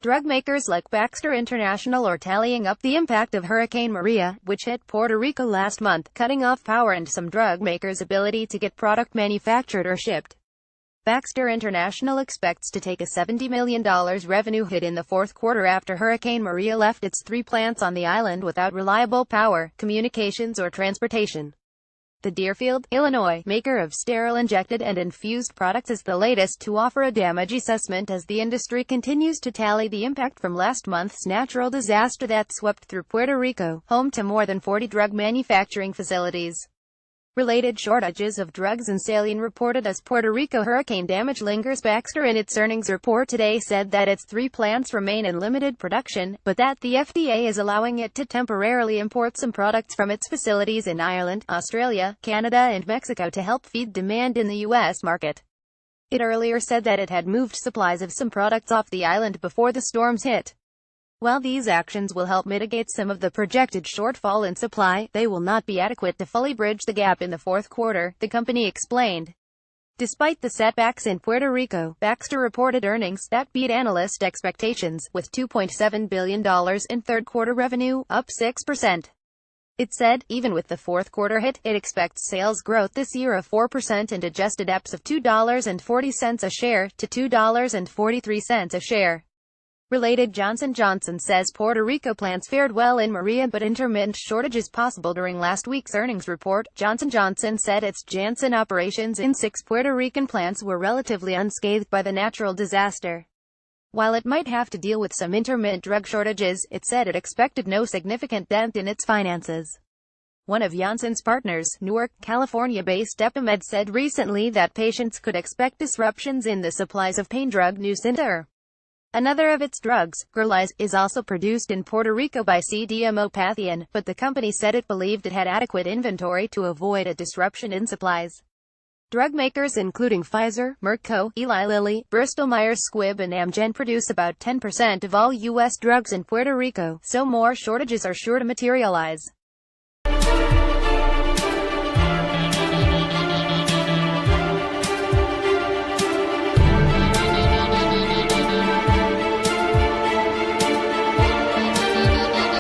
Drug makers like Baxter International are tallying up the impact of Hurricane Maria, which hit Puerto Rico last month, cutting off power and some drug makers' ability to get product manufactured or shipped. Baxter International expects to take a $70 million revenue hit in the fourth quarter after Hurricane Maria left its 3 plants on the island without reliable power, communications or transportation. The Deerfield, Illinois, maker of sterile injected and infused products is the latest to offer a damage assessment as the industry continues to tally the impact from last month's natural disaster that swept through Puerto Rico, home to more than 40 drug manufacturing facilities. Related shortages of drugs and saline reported as Puerto Rico hurricane damage lingers. Baxter in its earnings report today said that its 3 plants remain in limited production, but that the FDA is allowing it to temporarily import some products from its facilities in Ireland, Australia, Canada and Mexico to help feed demand in the U.S. market. It earlier said that it had moved supplies of some products off the island before the storms hit. While these actions will help mitigate some of the projected shortfall in supply, they will not be adequate to fully bridge the gap in the fourth quarter, the company explained. Despite the setbacks in Puerto Rico, Baxter reported earnings that beat analyst expectations, with $2.7 billion in third-quarter revenue, up 6%. It said, even with the fourth quarter hit, it expects sales growth this year of 4% and adjusted EPS of $2.40 a share to $2.43 a share. Related, Johnson & Johnson says Puerto Rico plants fared well in Maria but intermittent shortages possible during last week's earnings report. Johnson & Johnson said its Janssen operations in 6 Puerto Rican plants were relatively unscathed by the natural disaster. While it might have to deal with some intermittent drug shortages, it said it expected no significant dent in its finances. One of Janssen's partners, Newark, California-based Epimed, said recently that patients could expect disruptions in the supplies of pain drug Nucynta. Another of its drugs, Gerlise, is also produced in Puerto Rico by CDMO Patheon, but the company said it believed it had adequate inventory to avoid a disruption in supplies. Drug makers including Pfizer, Merck Co., Eli Lilly, Bristol Myers Squibb and Amgen produce about 10% of all U.S. drugs in Puerto Rico, so more shortages are sure to materialize.